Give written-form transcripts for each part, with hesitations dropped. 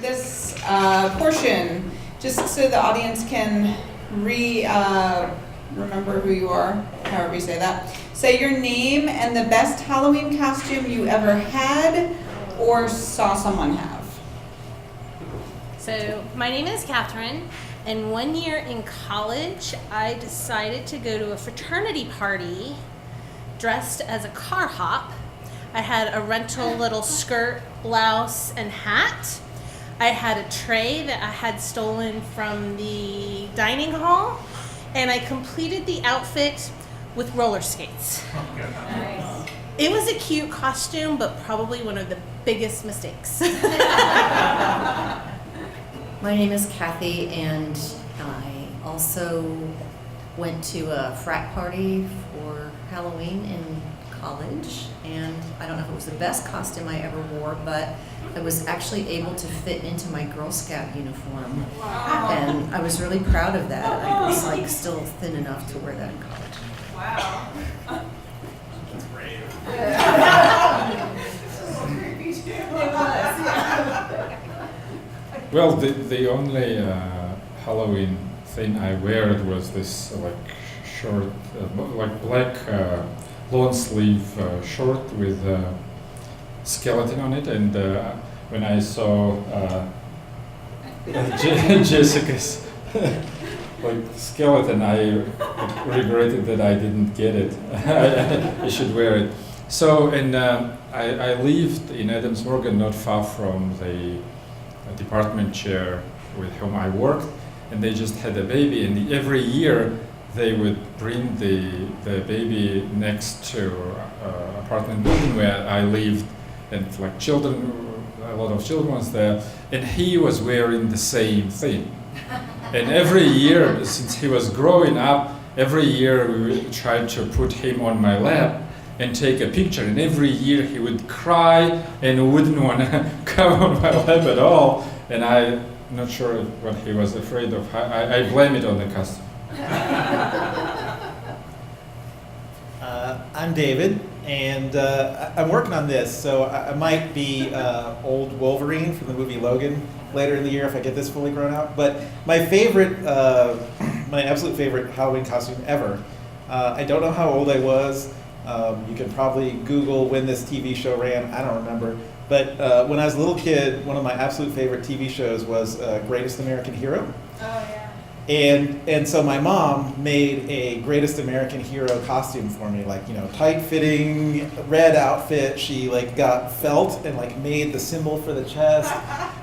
this portion, just so the audience can remember who you are, however you say that. Say your name and the best Halloween costume you ever had or saw someone have. So my name is Catherine, and one year in college, I decided to go to a fraternity party dressed as a car hop. I had a rental little skirt, blouse, and hat. I had a tray that I had stolen from the dining hall, and I completed the outfit with roller skates. Nice. It was a cute costume, but probably one of the biggest mistakes. My name is Kathy, and I also went to a frat party for Halloween in college, and I don't know if it was the best costume I ever wore, but I was actually able to fit into my Girl Scout uniform. Wow. And I was really proud of that. I was like still thin enough to wear that in college. Wow. That's brave. Well, the only Halloween thing I wear was this like short, like black long sleeve short with a skeleton on it, and when I saw Jessica's like skeleton, I regretted that I didn't get it. I should wear it. So, and I lived in Adams Morgan, not far from the department chair with whom I worked, and they just had a baby, and every year they would bring the baby next to apartment building where I lived, and like children, a lot of children was there, and he was wearing the same thing. And every year, since he was growing up, every year we tried to put him on my lap and take a picture, and every year he would cry and wouldn't want to come on my lap at all, and I'm not sure what he was afraid of. I blame it on the costume. I'm David, and I'm working on this, so I might be old Wolverine from the movie Logan later in the year if I get this fully grown out. But my favorite, my absolute favorite Halloween costume ever, I don't know how old I was. You can probably Google when this TV show ran, I don't remember. But when I was a little kid, one of my absolute favorite TV shows was Greatest American Hero. Oh, yeah. And so my mom made a Greatest American Hero costume for me, like, you know, tight-fitting red outfit. She like got felt and like made the symbol for the chest,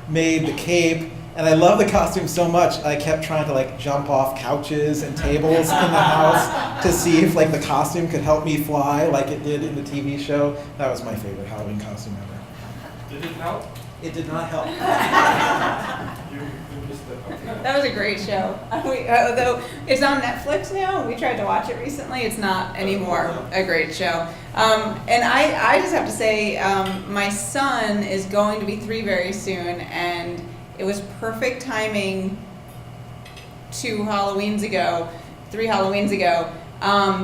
made the cape, and I love the costume so much. I kept trying to like jump off couches and tables in the house to see if like the costume could help me fly like it did in the TV show. That was my favorite Halloween costume ever. Did it help? It did not help. That was a great show. Although it's on Netflix now, we tried to watch it recently. It's not anymore a great show. And I just have to say, my son is going to be 3 very soon, and it was perfect timing 3 Halloweens ago,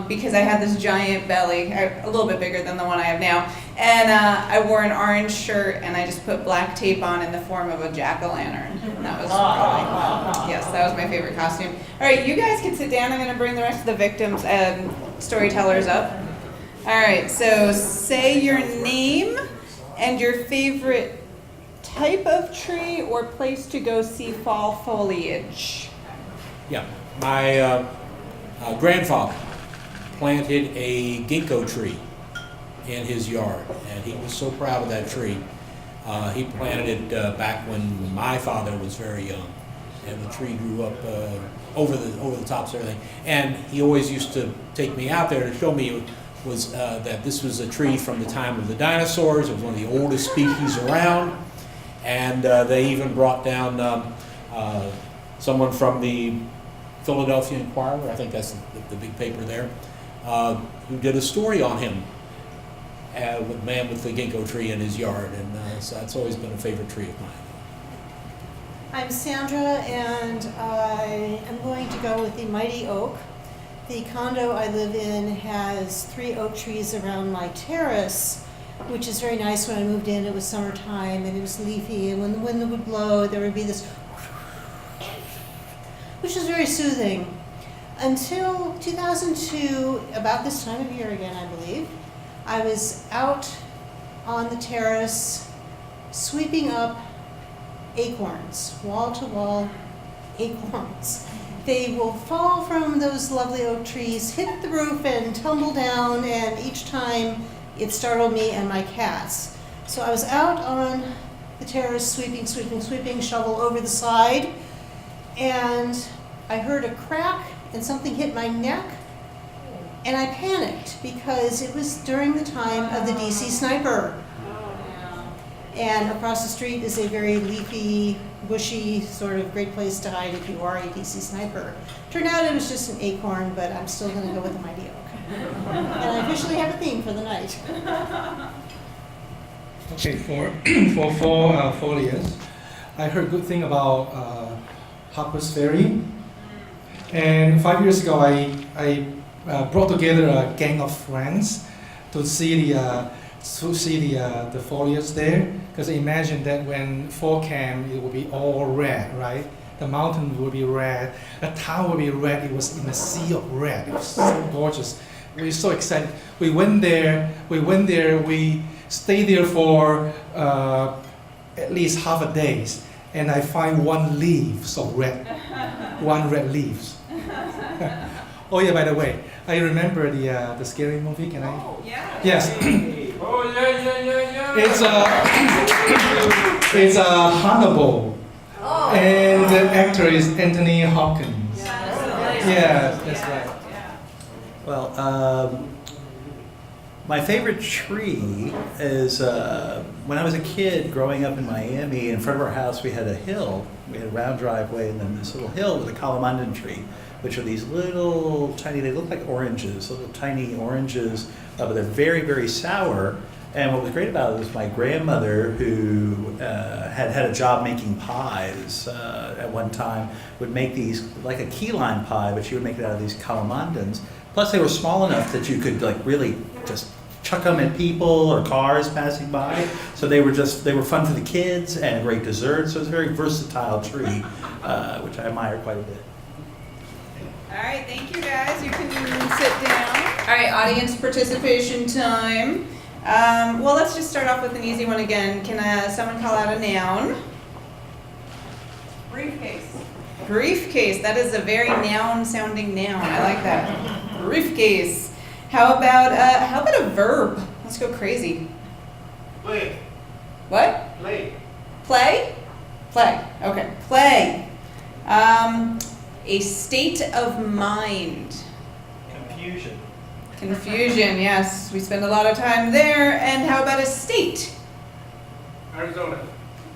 because I had this giant belly, a little bit bigger than the one I have now, and I wore an orange shirt, and I just put black tape on in the form of a jack-o'-lantern, and that was probably, yes, that was my favorite costume. All right, you guys can sit down. I'm going to bring the rest of the victims and storytellers up. All right, so say your name and your favorite type of tree or place to go see fall foliage. Yeah, my grandfather planted a ginkgo tree in his yard, and he was so proud of that tree. He planted it back when my father was very young, and the tree grew up over the tops of everything. And he always used to take me out there to show me that this was a tree from the time of the dinosaurs. It was one of the oldest species around, and they even brought down someone from the Philadelphia Inquirer, I think that's the big paper there, who did a story on him, with the man with the ginkgo tree in his yard, and so that's always been a favorite tree of mine. I'm Sandra, and I am going to go with the mighty oak. The condo I live in has 3 oak trees around my terrace, which is very nice. When I moved in, it was summertime and it was leafy, and when the wind would blow, there would be this, which is very soothing. Until 2002, about this time of year again, I believe, I was out on the terrace sweeping up acorns, wall-to-wall acorns. They will fall from those lovely oak trees, hit the roof and tumble down, and each time it startled me and my cats. So I was out on the terrace sweeping, shovel over the side, and I heard a crack and something hit my neck, and I panicked because it was during the time of the DC sniper. And across the street is a very leafy, bushy, sort of great place to hide if you are a DC sniper. Turned out it was just an acorn, but I'm still going to go with the mighty oak. And I officially have a theme for the night. Okay, for four years, I heard good thing about Harper's Ferry. And 5 years ago, I brought together a gang of friends to see the foliage there. Because imagine that when fall came, it will be all red, right? The mountain will be red, the town will be red. It was in a sea of red. It was so gorgeous. We were so excited. We went there. We stayed there for at least half a day, and I find one leaf of red, one red leaf. Oh yeah, by the way, I remember the scary movie. Can I? Oh, yeah. Yes. Oh yeah. It's Hannibal, and the actor is Anthony Hopkins. Yeah, that's right. Well, my favorite tree is when I was a kid growing up in Miami. In front of our house, we had a hill. We had a round driveway, and then this little hill with a calamandan tree, which are these little tiny. They look like oranges, little tiny oranges, but they're very, very sour. And what was great about it was my grandmother, who had a job making pies at one time, would make these like a key lime pie, but she would make it out of these calamandans. Plus, they were small enough that you could like really just chuck them at people or cars passing by. So they were fun for the kids and a great dessert. So it's a very versatile tree, which I admire quite a bit. All right, thank you guys. You can sit down. All right, audience participation time. Well, let's just start off with an easy one again. Can someone call out a noun? Briefcase. Briefcase. That is a very noun-sounding noun. I like that. Briefcase. How about a verb? Let's go crazy. Play. What? Play. Play? Play. Okay. Play. A state of mind. Confusion. Confusion, yes. We spend a lot of time there. And how about a state? Arizona.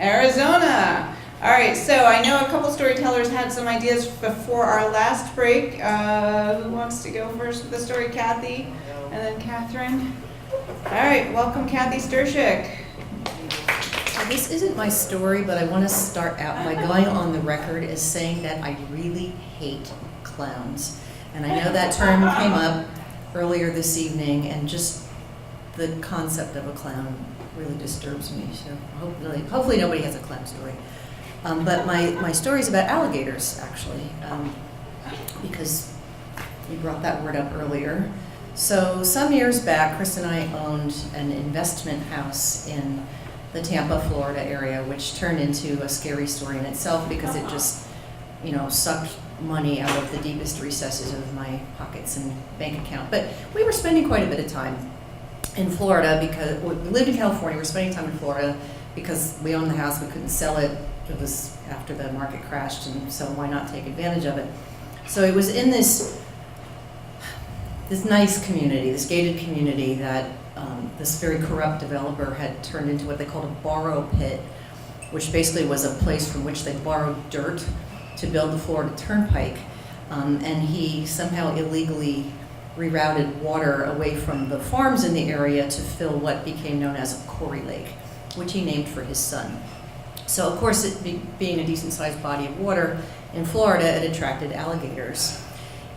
Arizona. All right, so I know a couple storytellers had some ideas before our last break. Who wants to go first with the story? Kathy, and then Catherine. All right, welcome Kathy Sturshik. So this isn't my story, but I want to start out by going on the record as saying that I really hate clowns. And I know that term came up earlier this evening, and just the concept of a clown really disturbs me. So hopefully nobody has a clown story. But my story is about alligators, actually, because you brought that word up earlier. So some years back, Chris and I owned an investment house in the Tampa, Florida area, which turned into a scary story in itself because it just, sucked money out of the deepest recesses of my pockets and bank account. But we were spending quite a bit of time in Florida because we lived in California. We were spending time in Florida because we owned the house. We couldn't sell it. It was after the market crashed, and so why not take advantage of it? So it was in this nice community, this gated community that this very corrupt developer had turned into what they called a borrow pit, which basically was a place from which they borrowed dirt to build the Florida Turnpike. And he somehow illegally rerouted water away from the farms in the area to fill what became known as a quarry lake, which he named for his son. So of course, being a decent sized body of water in Florida, it attracted alligators.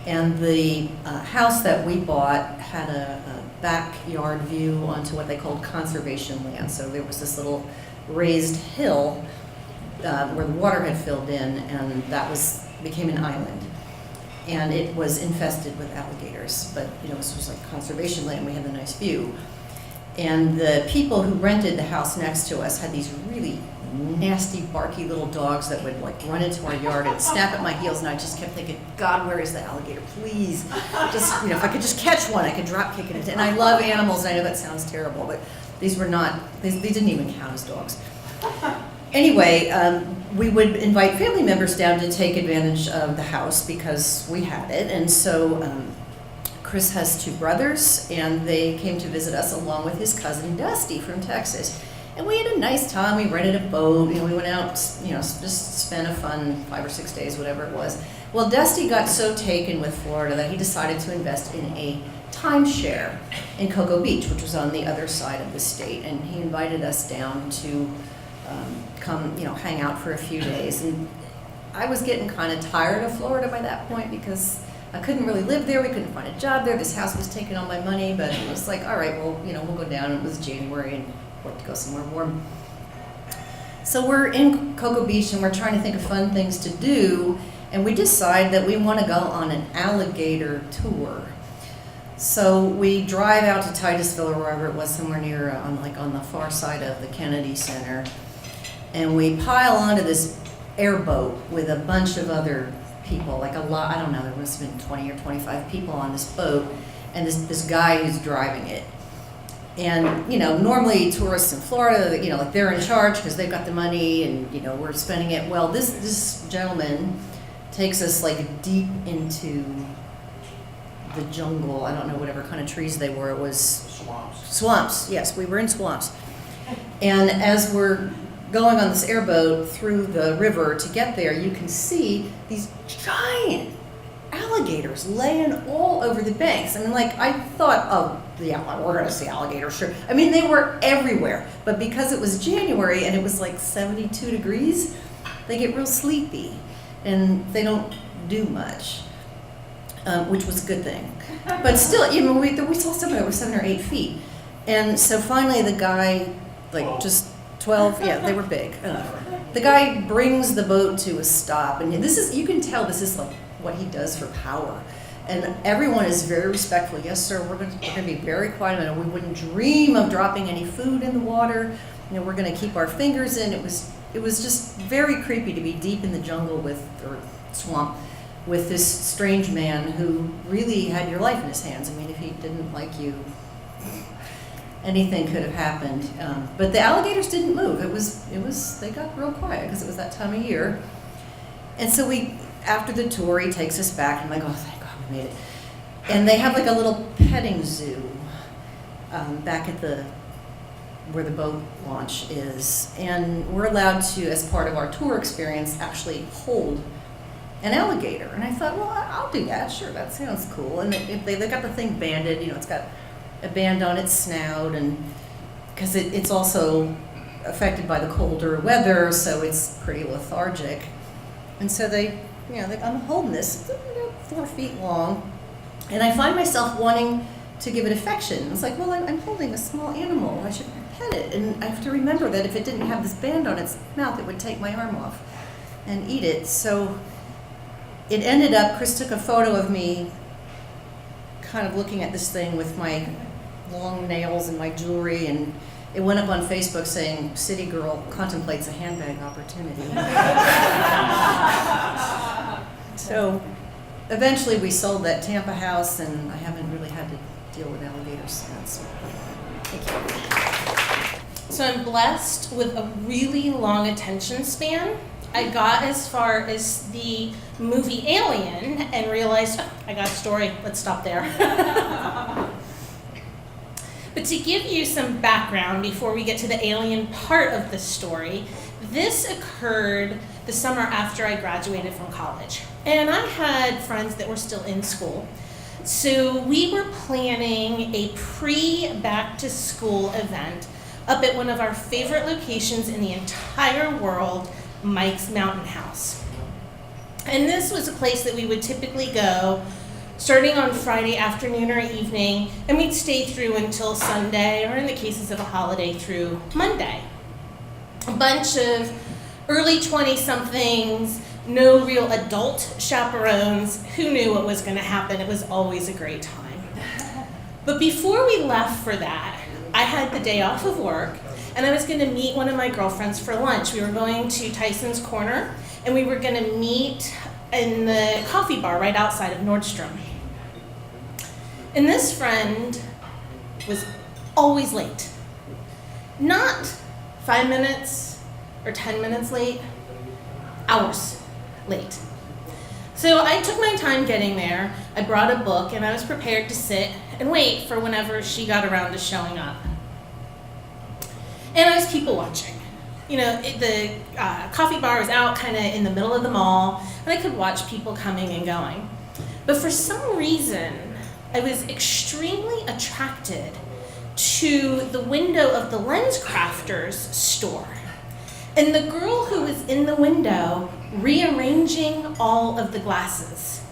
And the house that we bought had a backyard view onto what they called conservation land. So there was this little raised hill where the water had filled in, and that became an island. And it was infested with alligators, but this was like conservation land. We had a nice view. And the people who rented the house next to us had these really nasty, barky little dogs that would like run into our yard and snap at my heels, and I just kept thinking, God, where is the alligator? Please, just if I could just catch one, I could drop kick it. And I love animals. I know that sounds terrible, but these were not. They didn't even count as dogs. Anyway, we would invite family members down to take advantage of the house because we had it, and so Chris has 2 brothers, and they came to visit us along with his cousin Dusty from Texas. And we had a nice time. We rented a boat. We went out, just spent a fun 5 or 6 days, whatever it was. Well, Dusty got so taken with Florida that he decided to invest in a timeshare in Cocoa Beach, which was on the other side of the state. And he invited us down to come, hang out for a few days. And I was getting kind of tired of Florida by that point because I couldn't really live there. We couldn't find a job there. This house was taking all my money, but it was like, all right, well, we'll go down. It was January and wanted to go somewhere warm. So we're in Cocoa Beach and we're trying to think of fun things to do, and we decide that we want to go on an alligator tour. So we drive out to Titusville or wherever it was, somewhere near on the far side of the Kennedy Center, and we pile onto this airboat with a bunch of other people, like a lot, I don't know, there must have been 20 or 25 people on this boat, and this guy who's driving it. And, normally tourists in Florida, like they're in charge because they've got the money and, we're spending it. Well, this gentleman takes us like deep into the jungle. I don't know whatever kind of trees they were. It was swamps. Yes, we were in swamps. And as we're going on this airboat through the river to get there, you can see these giant alligators laying all over the banks. I mean, I thought, oh, yeah, we're gonna see alligators, sure. I mean, they were everywhere, but because it was January and it was like 72 degrees, they get real sleepy and they don't do much, which was a good thing. But still, we saw some that were 7 or 8 feet. And so finally the guy, just 12, yeah, they were big. The guy brings the boat to a stop, and you can tell this is like what he does for power. And everyone is very respectful. Yes, sir, we're going to be very quiet, and we wouldn't dream of dropping any food in the water. We're going to keep our fingers in. It was just very creepy to be deep in the jungle or swamp with this strange man who really had your life in his hands. I mean, if he didn't like you, anything could have happened. But the alligators didn't move. They got real quiet because it was that time of year. And so after the tour, he takes us back, and I'm like, oh, thank God we made it. And they have like a little petting zoo back at where the boat launch is. And we're allowed to, as part of our tour experience, actually hold an alligator. And I thought, well, I'll do that. Sure, that sounds cool. And they got the thing banded. It's got a band on its snout, and because it's also affected by the colder weather, so it's pretty lethargic. And so I'm holding this, 4 feet long, and I find myself wanting to give it affection. It's like, well, I'm holding a small animal. I should pet it. And I have to remember that if it didn't have this band on its mouth, it would take my arm off and eat it. So it ended up, Chris took a photo of me kind of looking at this thing with my long nails and my jewelry, and it went up on Facebook saying, "City girl contemplates a handbag opportunity." So eventually we sold that Tampa house, and I haven't really had to deal with alligators since. Thank you. So I'm blessed with a really long attention span. I got as far as the movie Alien and realized, oh, I got a story, let's stop there. But to give you some background before we get to the alien part of the story, this occurred the summer after I graduated from college. And I had friends that were still in school. So we were planning a pre-back-to-school event up at one of our favorite locations in the entire world, Mike's Mountain House. And this was a place that we would typically go starting on Friday afternoon or evening, and we'd stay through until Sunday, or in the cases of a holiday, through Monday. A bunch of early 20-somethings, no real adult chaperones. Who knew what was going to happen? It was always a great time. But before we left for that, I had the day off of work, and I was going to meet one of my girlfriends for lunch. We were going to Tyson's Corner, and we were going to meet in the coffee bar right outside of Nordstrom. And this friend was always late. Not 5 minutes or 10 minutes late, hours late. So I took my time getting there. I brought a book, and I was prepared to sit and wait for whenever she got around to showing up. And I was people watching. You know, the coffee bar was out kind of in the middle of the mall, and I could watch people coming and going. But for some reason, I was extremely attracted to the window of the LensCrafters store. And the girl who was in the window rearranging all of the glasses.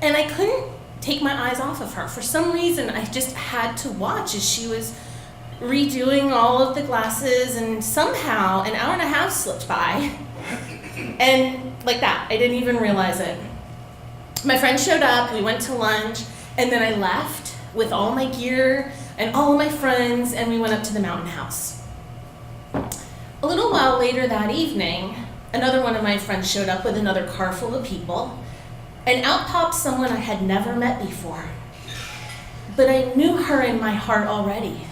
And I couldn't take my eyes off of her. For some reason, I just had to watch as she was redoing all of the glasses, and somehow an hour and a half slipped by. And like that, I didn't even realize it. My friend showed up, we went to lunch, and then I left with all my gear and all of my friends, and we went up to the mountain house. A little while later that evening, another one of my friends showed up with another car full of people, and out popped someone I had never met before. But I knew her in my heart already.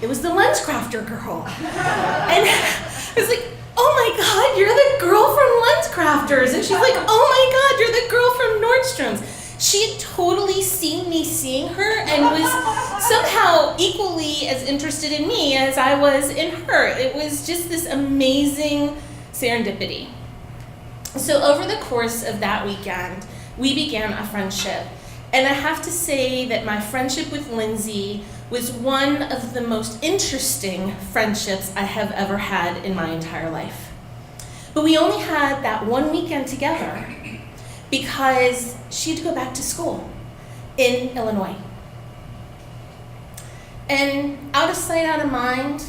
It was the LensCrafter girl. And I was like, oh my God, you're the girl from LensCrafters. And she's like, oh my God, you're the girl from Nordstrom's. She had totally seen me seeing her and was somehow equally as interested in me as I was in her. It was just this amazing serendipity. So over the course of that weekend, we began a friendship. And I have to say that my friendship with Lindsay was one of the most interesting friendships I have ever had in my entire life. But we only had that one weekend together because she had to go back to school in Illinois. And out of sight, out of mind,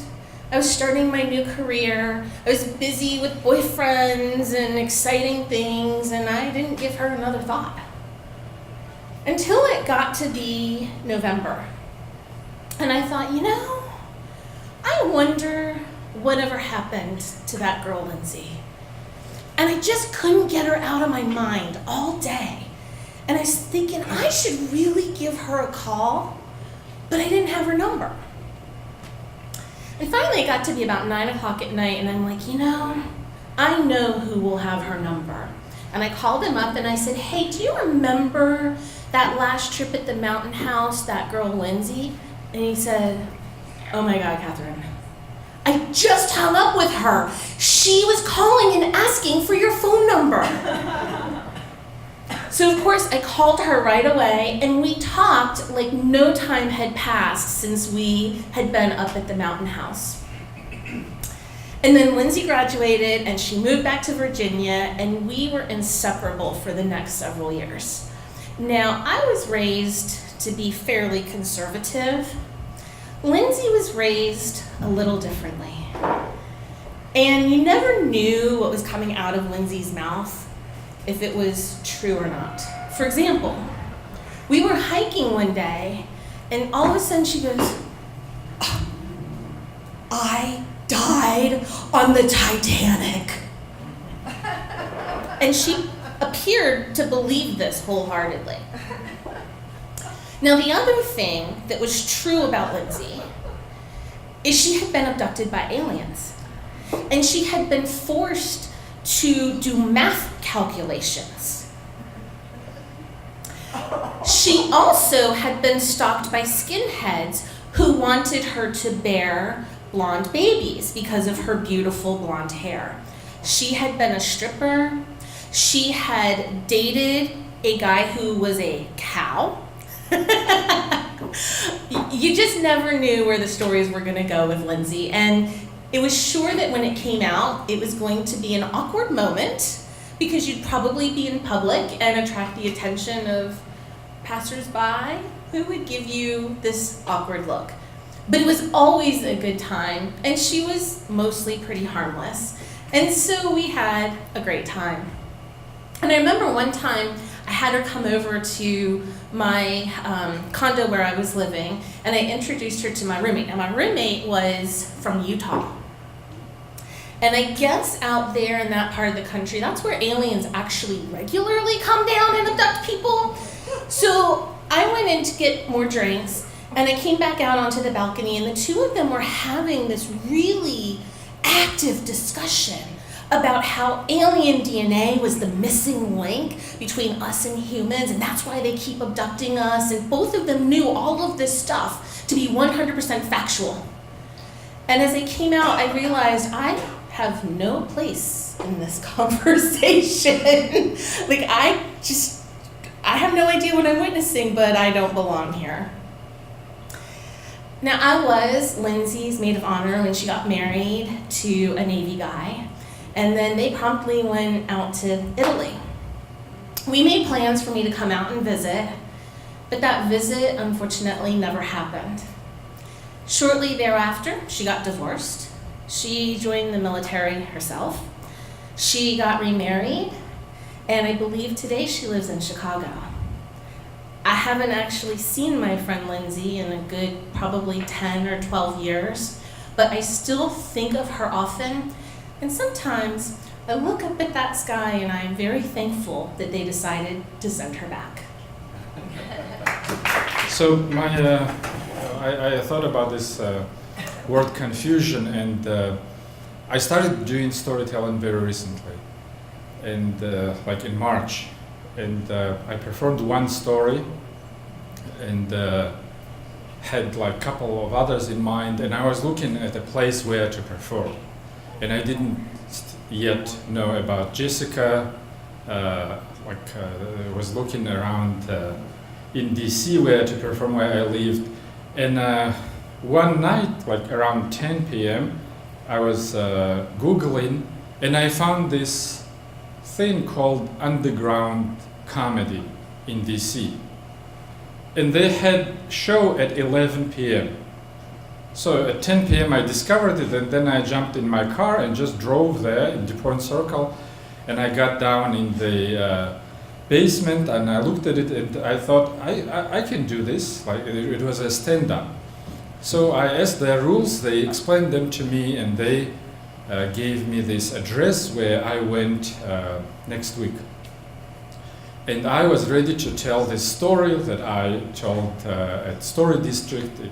I was starting my new career. I was busy with boyfriends and exciting things, and I didn't give her another thought. Until it got to be November. And I thought, you know, I wonder whatever happened to that girl, Lindsay. And I just couldn't get her out of my mind all day. And I was thinking I should really give her a call, but I didn't have her number. And finally it got to be about 9 o'clock at night, and I'm like, you know, I know who will have her number. And I called him up and I said, hey, do you remember that last trip at the mountain house, that girl Lindsay? And he said, oh my God, Catherine, I just hung up with her. She was calling and asking for your phone number. So of course I called her right away, and we talked like no time had passed since we had been up at the mountain house. And then Lindsay graduated and she moved back to Virginia, and we were inseparable for the next several years. Now, I was raised to be fairly conservative. Lindsay was raised a little differently. And you never knew what was coming out of Lindsay's mouth, if it was true or not. For example, we were hiking one day, and all of a sudden she goes, I died on the Titanic. And she appeared to believe this wholeheartedly. Now, the other thing that was true about Lindsay is she had been abducted by aliens, and she had been forced to do math calculations. She also had been stalked by skinheads who wanted her to bear blonde babies because of her beautiful blonde hair. She had been a stripper. She had dated a guy who was a cow. You just never knew where the stories were going to go with Lindsay, and it was sure that when it came out, it was going to be an awkward moment, because you'd probably be in public and attract the attention of passersby who would give you this awkward look. But it was always a good time, and she was mostly pretty harmless. And so we had a great time. And I remember one time I had her come over to my condo where I was living, and I introduced her to my roommate. Now, my roommate was from Utah. And I guess out there in that part of the country, that's where aliens actually regularly come down and abduct people. So I went in to get more drinks, and I came back out onto the balcony, and the two of them were having this really active discussion about how alien DNA was the missing link between us and humans, and that's why they keep abducting us, and both of them knew all of this stuff to be 100% factual. And as I came out, I realized I have no place in this conversation. Like, I have no idea what I'm witnessing, but I don't belong here. Now, I was Lindsay's maid of honor when she got married to a Navy guy, and then they promptly went out to Italy. We made plans for me to come out and visit, but that visit unfortunately never happened. Shortly thereafter, she got divorced. She joined the military herself. She got remarried, and I believe today she lives in Chicago. I haven't actually seen my friend Lindsay in a good probably 10 or 12 years, but I still think of her often, and sometimes I look up at that sky and I'm very thankful that they decided to send her back. So I thought about this word confusion, and I started doing storytelling very recently, and like in March, and I performed one story, and had like a couple of others in mind, and I was looking at a place where to perform, and I didn't yet know about Jessica. Was looking around in DC where to perform, where I lived, and one night, like around 10 p.m., I was Googling, and I found this thing called underground comedy in DC. And they had show at 11 p.m. So at 10 p.m. I discovered it, and then I jumped in my car and just drove there in DuPont Circle, and I got down in the basement, and I looked at it, and I thought, I can do this. Like, it was a stand-up. So I asked their rules, they explained them to me, and they gave me this address where I went next week. And I was ready to tell this story that I told at Story District. It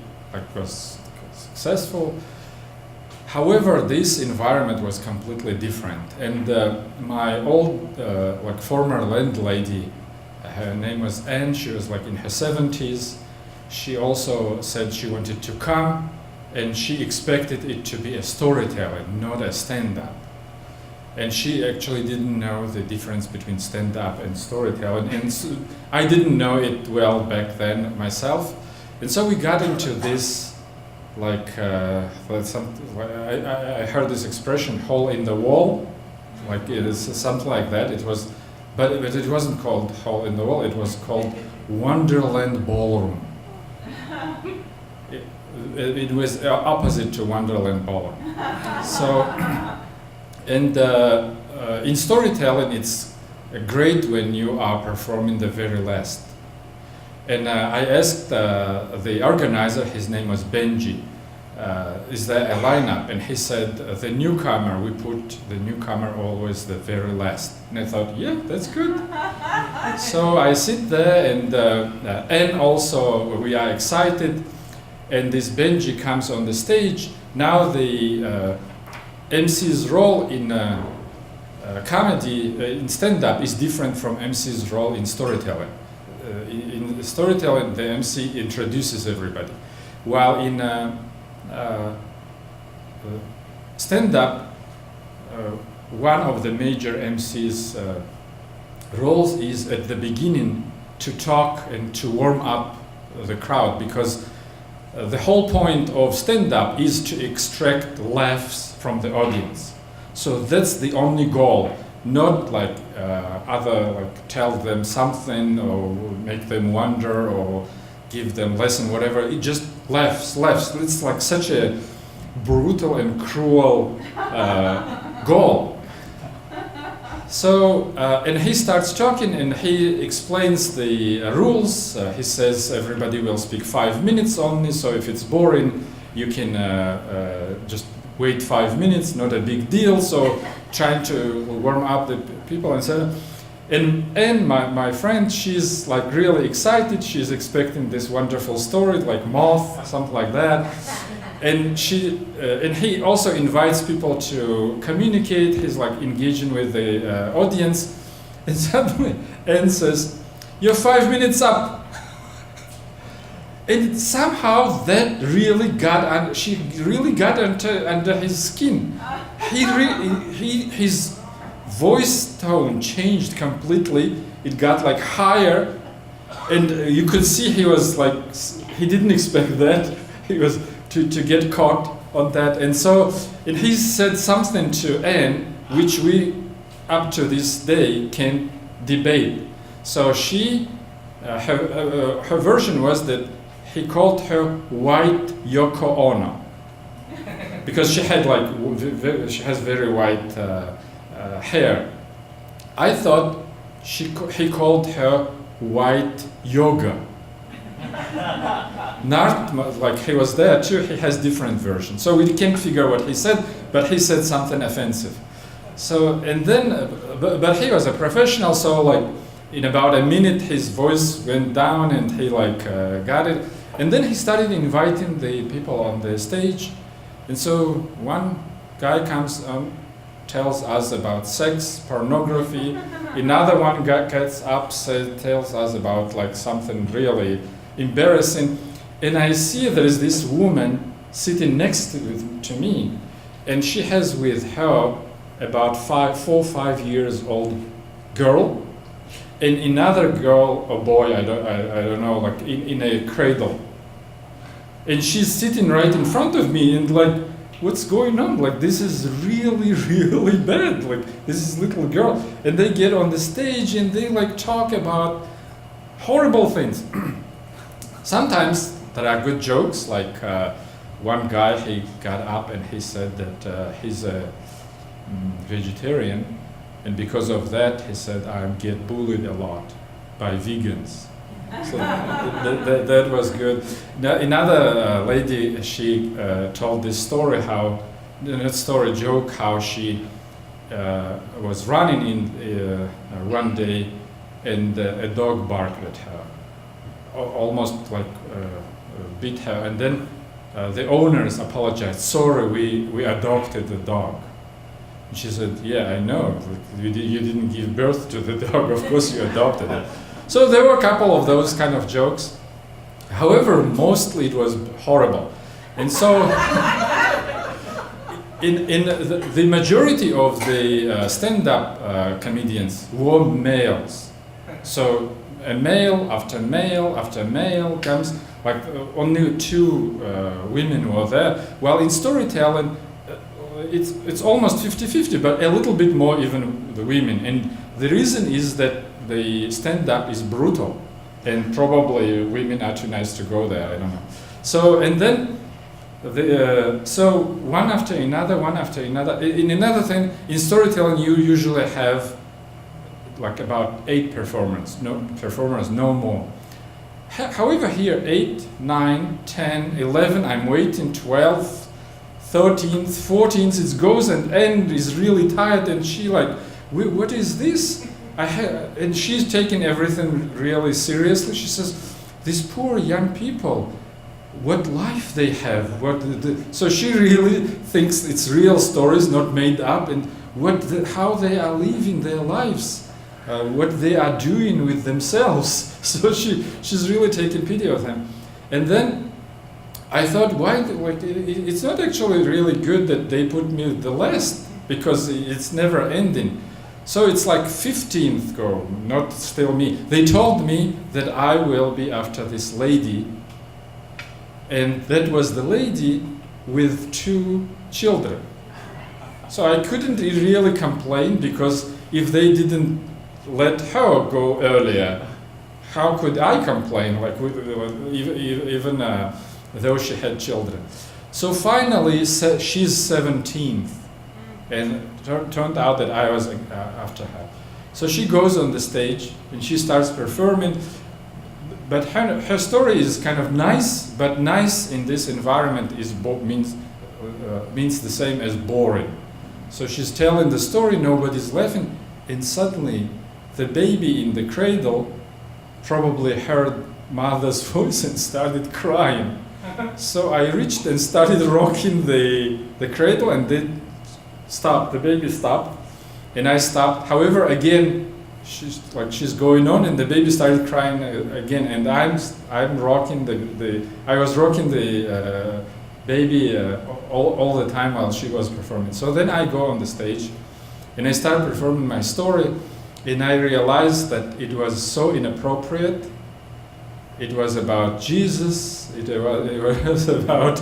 was successful. However, this environment was completely different. And my old, former landlady, her name was Anne, she was like in her 70s. She also said she wanted to come, and she expected it to be a storytelling, not a stand-up. And she actually didn't know the difference between stand-up and storytelling, and so I didn't know it well back then myself. And so we got into this, I heard this expression, hole in the wall, like it is something like that. It was, but it wasn't called hole in the wall. It was called Wonderland Ballroom. It was opposite to Wonderland Ballroom. So. And in storytelling, it's great when you are performing the very last. And I asked the organizer, his name was Benji, is there a lineup? And he said, the newcomer, we put the newcomer always the very last. And I thought, yeah, that's good. So I sit there, and also we are excited. And this Benji comes on the stage. Now the MC's role in comedy, in stand-up, is different from MC's role in storytelling. In storytelling, the MC introduces everybody, while in stand-up, one of the major MC's roles is at the beginning to talk and to warm up the crowd, because the whole point of stand-up is to extract laughs from the audience. So that's the only goal. not like tell them something or make them wonder or give them lesson, whatever. It just laughs. It's like such a brutal and cruel goal. So, and he starts talking and he explains the rules. He says everybody will speak 5 minutes only, so if it's boring, you can just wait 5 minutes, not a big deal. So, trying to warm up the people and so on. And my friend, she's like really excited. She's expecting this wonderful story, like Moth, something like that. And he also invites people to communicate. He's like engaging with the audience, and suddenly Anne says, "You're 5 minutes up." And somehow that really she really got under his skin. His voice tone changed completely. It got like higher, and you could see he was like, he didn't expect that. He was to get caught on that. And he said something to Anne, which we up to this day can debate. So her version was that he called her White Yoko Ono, because she had she has very white hair. I thought he called her White Yoga. Not like he was there too, he has different versions. So we can't figure what he said, but he said something offensive. So, and then, but he was a professional, so like in about a minute his voice went down and he got it. And then he started inviting the people on the stage. And so one guy comes tells us about sex, pornography. Another one gets up, tells us about like something really embarrassing. And I see there is this woman sitting next to me, and she has with her about 4 or 5 years old girl, and another girl or boy, I don't know, like in a cradle. And she's sitting right in front of me, and like, what's going on? Like, this is really, really bad. Like, this is little girl. And they get on the stage and they like talk about horrible things. Sometimes there are good jokes, like one guy, he got up and he said that he's a vegetarian, and because of that, he said, I get bullied a lot by vegans. So that was good. Now, another lady, she told this story joke, how she was running in one day and a dog barked at her, almost like beat her, and then the owners apologized. Sorry, we adopted the dog. And she said, yeah, I know, you didn't give birth to the dog, of course you adopted it. So there were a couple of those kind of jokes. However, mostly it was horrible. And so in the majority of the stand-up comedians were males. So a male after male after male comes, like only 2 women were there. While in storytelling, it's almost 50-50, but a little bit more even the women. And the reason is that the stand-up is brutal, and probably women are too nice to go there, I don't know. So, and then, so one after another. In another thing, in storytelling you usually have like about 8 performers, no more. However here, 8, 9, 10, 11, I'm waiting, 12th, 13th, 14th, it goes and Anne is really tired, and she like, what is this? And she's taking everything really seriously. She says, these poor young people, what life they have. So she really thinks it's real stories, not made up, and how they are living their lives, what they are doing with themselves. So she's really taking pity of them. And then I thought, why? Like, it's not actually really good that they put me the last, because it's never ending. So it's like 15th go, not still me. They told me that I will be after this lady, and that was the lady with 2 children. So I couldn't really complain, because if they didn't let her go earlier, how could I complain? Like even though she had children. So finally, she's 17th, and turned out that I was after her. So she goes on the stage and she starts performing. But her story is kind of nice, but nice in this environment means the same as boring. So she's telling the story, nobody's laughing, and suddenly the baby in the cradle probably heard mother's voice and started crying. So I reached and started rocking the cradle, and then stopped. The baby stopped, and I stopped. However, again, she's going on, and the baby started crying again, and I'm rocking I was rocking the baby all the time while she was performing. So then I go on the stage, and I start performing my story, and I realized that it was so inappropriate. It was about Jesus. It was about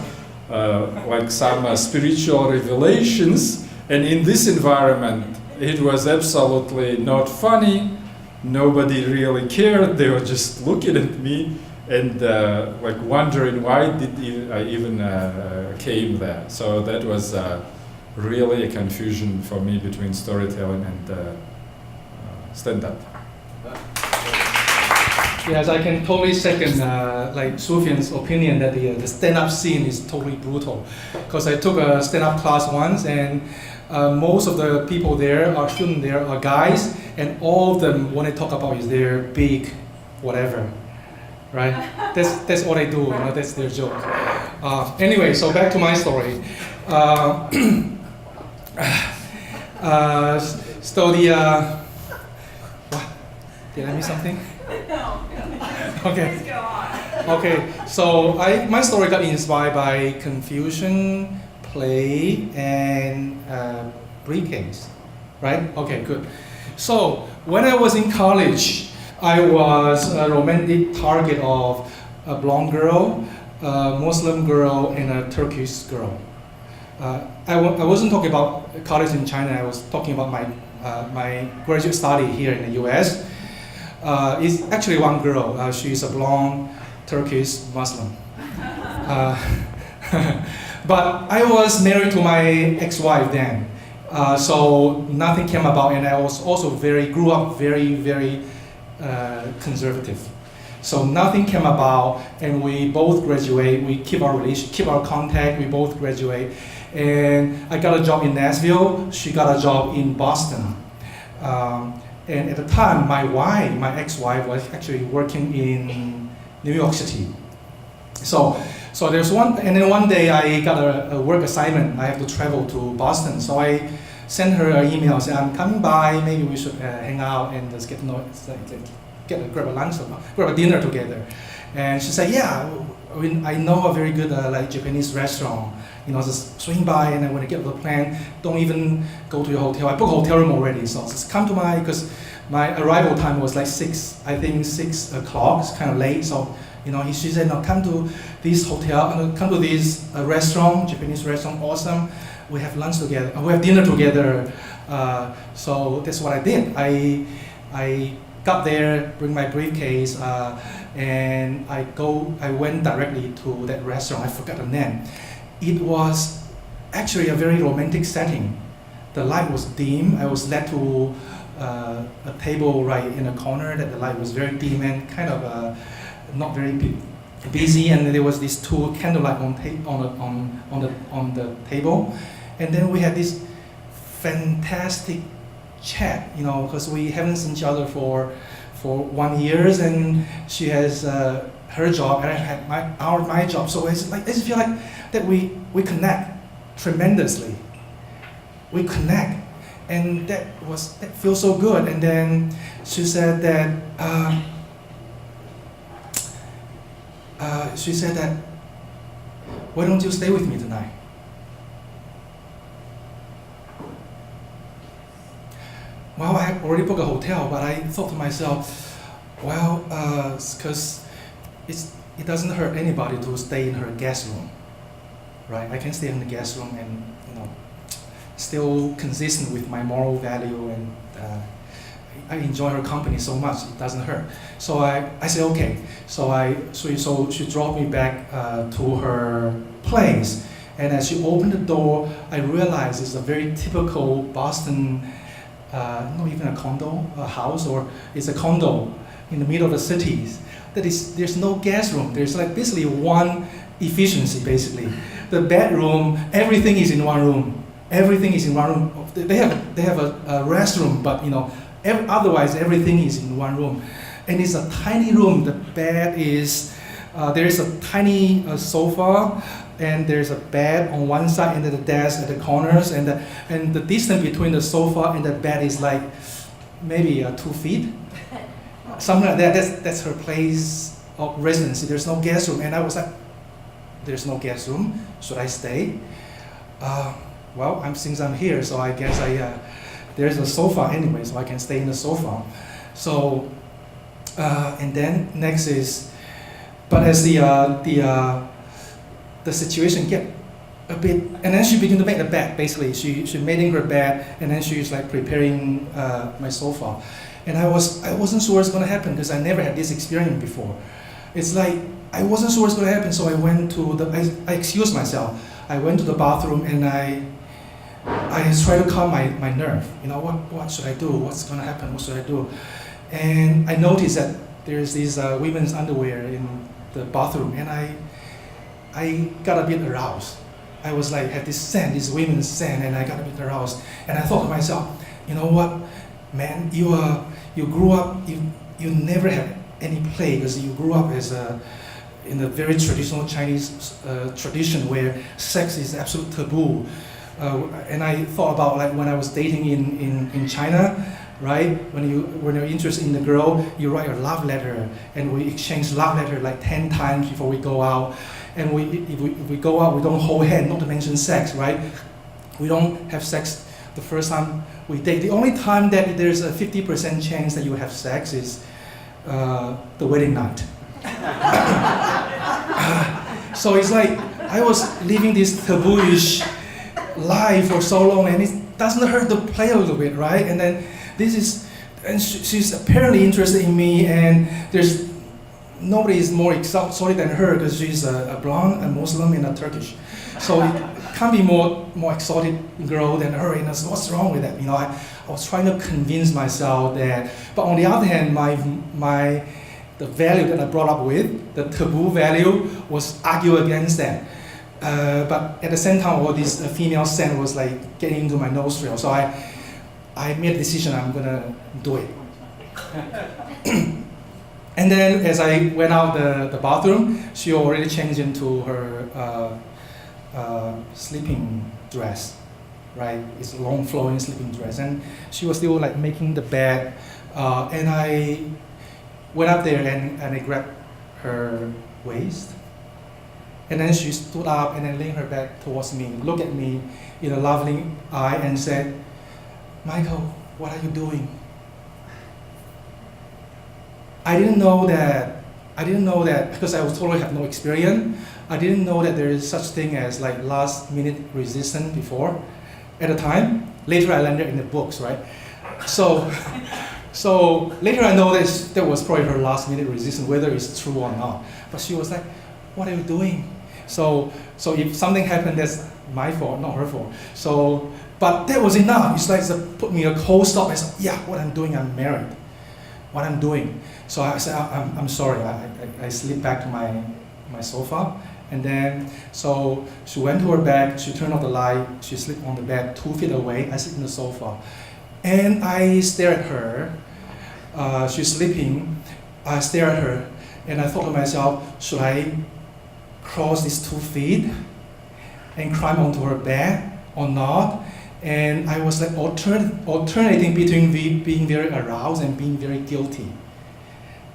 like some spiritual revelations, and in this environment, it was absolutely not funny. Nobody really cared. They were just looking at me and like wondering why did I even came there. So that was really a confusion for me between storytelling and stand-up. Yes, I can totally second like Sufyan's opinion that the stand-up scene is totally brutal. Because I took a stand-up class once, and most of the people there, our students there, are guys, and all of them, when they talk about is their big whatever, right? That's all they do, you know, that's their joke. Anyway, so back to my story. So what? Did I miss something? No. Okay. Please go on. Okay, so my story got inspired by confusion, play, and briefcase, right? Okay, good. So when I was in college, I was a romantic target of a blonde girl, a Muslim girl, and a Turkish girl. I wasn't talking about college in China. I was talking about my graduate study here in the U.S. It's actually one girl. She's a blonde Turkish Muslim. But I was married to my ex-wife then, so nothing came about, and I was also grew up very conservative. So nothing came about, and we both graduate. We keep our contact. We both graduate, and I got a job in Nashville. She got a job in Boston. And at the time, my ex-wife, was actually working in New York City. So there's one day I got a work assignment. I have to travel to Boston. So I sent her an email saying, I'm coming by, maybe we should hang out and just grab a lunch, grab a dinner together. And she said, yeah, I know a very good like Japanese restaurant. You know, just swing by, and then when I get to the plane, don't even go to your hotel. I booked a hotel room already, so just come to because my arrival time was like 6 o'clock. It's kind of late, so you know, she said, no, come to this hotel, come to this restaurant, Japanese restaurant, awesome. We have lunch together, we have dinner together. So that's what I did. I got there, bring my briefcase, and I went directly to that restaurant. I forgot the name. It was actually a very romantic setting. The light was dim. I was led to a table right in a corner that the light was very dim and kind of not very busy. And there was this 2 candlelight on the table. And then we had this fantastic chat, you know, because we haven't seen each other for 1 year, and she has her job, and I had my job. So I just feel like that we connect tremendously. We connect, and that feels so good. And then she said that why don't you stay with me tonight? Well, I had already booked a hotel, but I thought to myself, well, because it doesn't hurt anybody to stay in her guest room, right? I can stay in the guest room, and you know. still consistent with my moral value, and I enjoy her company so much, it doesn't hurt. So I said, okay. So she dropped me back to her place. And as she opened the door, I realized it's a very typical Boston, not even a condo, a house, or it's a condo in the middle of the cities. There's no guest room. There's like basically one efficiency, basically. The bedroom, everything is in one room. Everything is in one room. They have a restroom, but otherwise everything is in one room. And it's a tiny room. The bed is, there is a tiny sofa, and there's a bed on one side, and then the desk at the corners, and the distance between the sofa and the bed is like maybe 2 feet, something like that. That's her place of residency. There's no guest room, and I was like, there's no guest room. Should I stay? Well, since I'm here, so I guess there's a sofa anyway, so I can stay in the sofa. So, and then next is, but as the situation get a bit, and then she began to make the bed. Basically, she making her bed, and then she's like preparing my sofa, and I wasn't sure what's gonna happen because I never had this experience before. It's like I wasn't sure what's gonna happen, so I went to I excused myself. I went to the bathroom and I tried to calm my nerve. What should I do? What's gonna happen? What should I do? And I noticed that there's these women's underwear in the bathroom, and I got a bit aroused. I was like, had this scent, this women's scent, and I got a bit aroused. And I thought to myself, you know what, man, you grew up, you never had any play because you grew up in a very traditional Chinese tradition where sex is absolute taboo. And I thought about like when I was dating in China, right? When you're interested in the girl, you write a love letter, and we exchange love letter like 10 times before we go out. And if we go out, we don't hold hands, not to mention sex, right? We don't have sex the first time we date. The only time that there's a 50% chance that you have sex is the wedding night. So it's like I was living this tabooish life for so long, and it doesn't hurt to play a little bit, right? And then she's apparently interested in me, and nobody is more exotic than her because she's a blonde, a Muslim, and a Turkish. So it can't be more exotic girl than her. And I said, what's wrong with that? I was trying to convince myself that. But on the other hand, the value that I brought up with, the taboo value, was argue against that. But at the same time, all this female scent was like getting into my nostril. So I made a decision. I'm gonna do it. And then as I went out the bathroom, she already changed into her sleeping dress, right? It's a long flowing sleeping dress. And she was still like making the bed. And I went up there and I grabbed her waist. And then she stood up and then leaned her back towards me, looked at me in a lovely eye and said, Michael, what are you doing? I didn't know that because I was totally have no experience. I didn't know that there is such thing as like last minute resistance before. At the time, later I learned it in the books, right? So later I know that was probably her last minute resistance, whether it's true or not. But she was like, what are you doing? So if something happened, that's my fault, not her fault. But that was enough. It's like it put me a cold stop. I said, yeah, what I'm doing, I'm married. What I'm doing. So I said, I'm sorry. I slipped back to my sofa. And then, so she went to her bed, she turned off the light, she slept on the bed 2 feet away, I sit in the sofa. And I stare at her, she's sleeping, I stare at her, and I thought to myself, should I cross these 2 feet and climb onto her bed or not? And I was like alternating between being very aroused and being very guilty,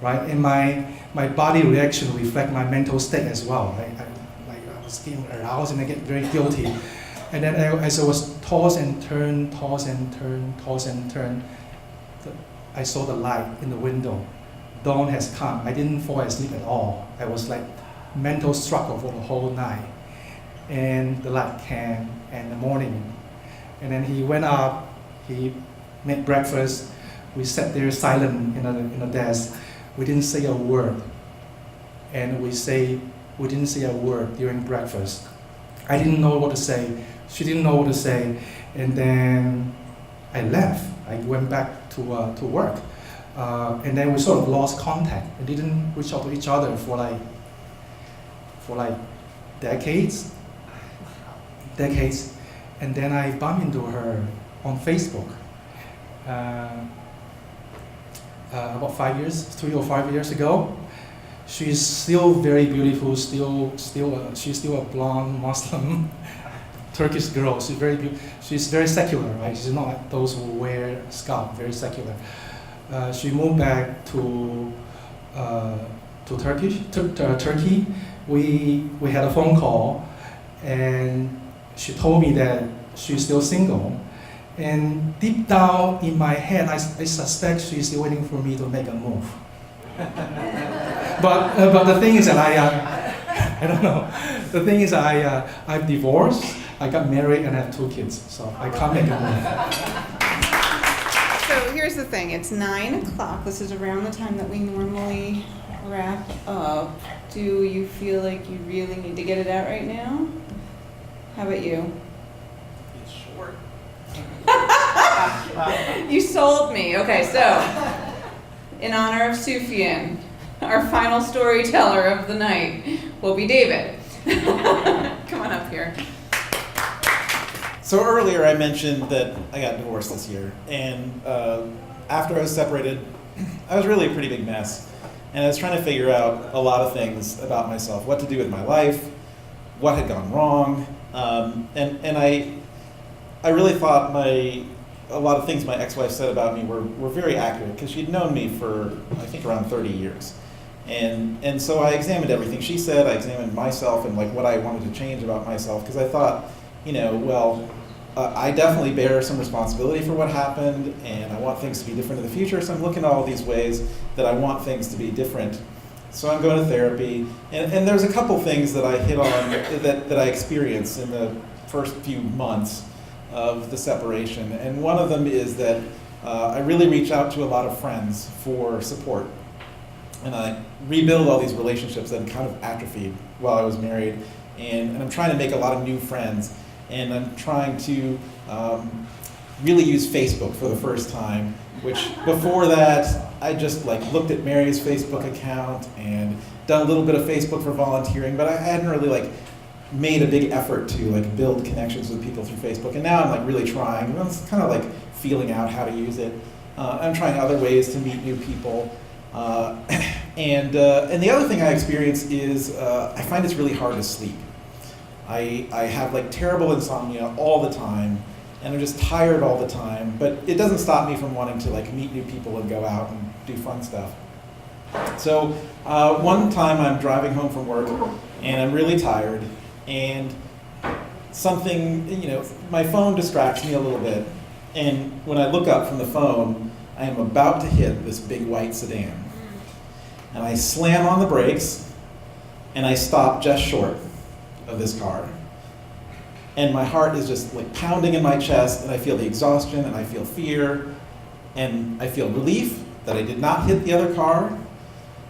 right? And my body reaction reflect my mental state as well, right? I was getting aroused and I get very guilty. And then as I was toss and turn, I saw the light in the window. Dawn has come. I didn't fall asleep at all. I was like mental struggle for the whole night. And the light came, and the morning And then he went up, he made breakfast. We sat there silent in a desk. We didn't say a word. And we didn't say a word during breakfast. I didn't know what to say. She didn't know what to say. And then I left. I went back to work. And then we sort of lost contact. We didn't reach out to each other for like decades. And then I bumped into her on Facebook. About 3 or 5 years ago. She's still very beautiful. She's still a blonde Muslim Turkish girl. She's very beautiful. She's very secular, right? She's not like those who wear scarf. Very secular. She moved back to Turkey. We had a phone call, and she told me that she's still single. And deep down in my head, I suspect she's still waiting for me to make a move. But the thing is that I don't know. The thing is I'm divorced. I got married and I have 2 kids, so I can't make a move. So here's the thing, it's 9 o'clock. This is around the time that we normally wrap up. Do you feel like you really need to get it out right now? How about you? It's short. You sold me. Okay, so in honor of Sufyan, our final storyteller of the night will be David. Come on up here. So earlier I mentioned that I got divorced this year, and after I was separated, I was really a pretty big mess, and I was trying to figure out a lot of things about myself, what to do with my life, what had gone wrong, and I really thought a lot of things my ex-wife said about me were very accurate, because she'd known me for, I think, around 30 years. And so I examined everything she said, I examined myself and like what I wanted to change about myself, because I thought, I definitely bear some responsibility for what happened, and I want things to be different in the future, so I'm looking at all these ways that I want things to be different. So I'm going to therapy, and there's a couple things that I hit on that I experienced in the first few months of the separation, and one of them is that I really reach out to a lot of friends for support, and I rebuild all these relationships that had kind of atrophied while I was married, and I'm trying to make a lot of new friends, and I'm trying to really use Facebook for the first time, which before that I just looked at Mary's Facebook account and done a little bit of Facebook for volunteering, but I hadn't really made a big effort to build connections with people through Facebook, and now I'm really trying. I'm kind of feeling out how to use it. I'm trying other ways to meet new people, and the other thing I experience is I find it's really hard to sleep. I have terrible insomnia all the time, and I'm just tired all the time, but it doesn't stop me from wanting to meet new people and go out and do fun stuff. So one time I'm driving home from work and I'm really tired, and something, my phone distracts me a little bit, and when I look up from the phone, I am about to hit this big white sedan. And I slam on the brakes and I stop just short of this car. And my heart is just pounding in my chest, and I feel the exhaustion, and I feel fear, and I feel relief that I did not hit the other car,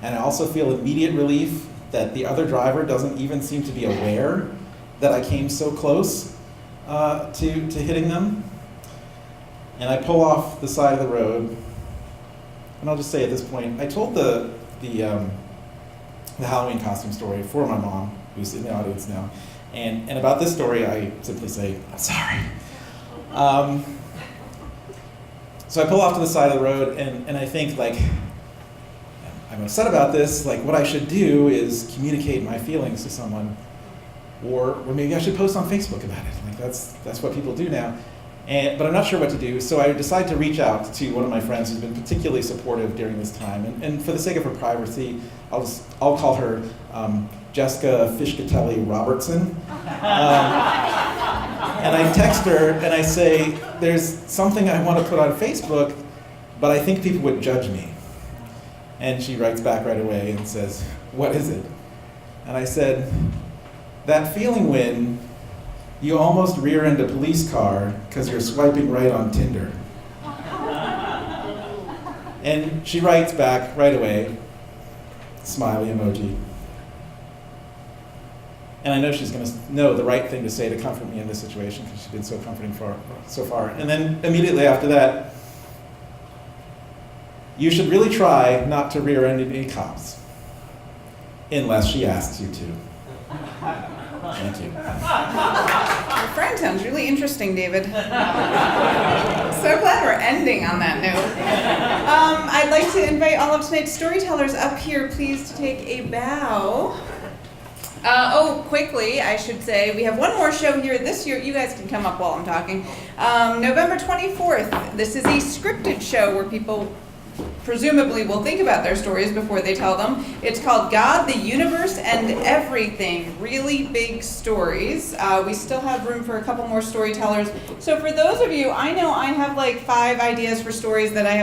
and I also feel immediate relief that the other driver doesn't even seem to be aware that I came so close to hitting them. And I pull off the side of the road, and I'll just say at this point, I told the Halloween costume story for my mom, who's in the audience now. And about this story, I simply say, I'm sorry. So I pull off to the side of the road, and I think, I'm upset about this. What I should do is communicate my feelings to someone, or maybe I should post on Facebook about it. That's what people do now. But I'm not sure what to do, so I decide to reach out to one of my friends who's been particularly supportive during this time. And for the sake of her privacy, I'll call her Jessica Fishcatelli Robertson. And I text her and I say, there's something I want to put on Facebook, but I think people would judge me. And she writes back right away and says, what is it? And I said, that feeling when You almost rear-end a police car because you're swiping right on Tinder. And she writes back right away, smiley emoji. And I know she's going to know the right thing to say to comfort me in this situation because she's been so comforting so far. And then immediately after that, you should really try not to rear-end any cops, unless she asks you to. Thank you. Your friend sounds really interesting, David. So glad we're ending on that note. I'd like to invite all of tonight's storytellers up here, please, to take a bow. Quickly, I should say, we have one more show here this year. You guys can come up while I'm talking. November 24th. This is a scripted show where people presumably will think about their stories before they tell them. It's called God, the Universe, and Everything. Really big stories. We still have room for a couple more storytellers. So for those of you, I know I have like 5 ideas for stories that I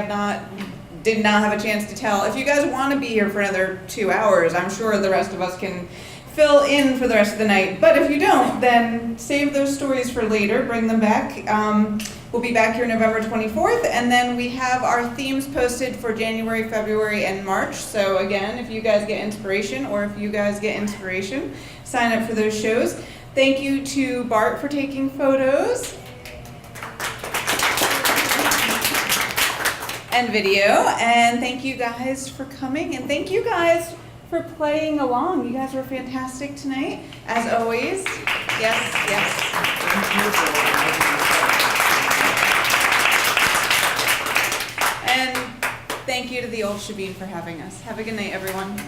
did not have a chance to tell. If you guys want to be here for another 2 hours, I'm sure the rest of us can fill in for the rest of the night. But if you don't, then save those stories for later, bring them back. We'll be back here November 24th, and then we have our themes posted for January, February, and March. So again, if you guys get inspiration, or if you guys get inspiration, sign up for those shows. Thank you to Bart for taking photos and video, and thank you guys for coming, and thank you guys for playing along. You guys were fantastic tonight, as always. Yes. And thank you to the Auld Shebeen for having us. Have a good night, everyone.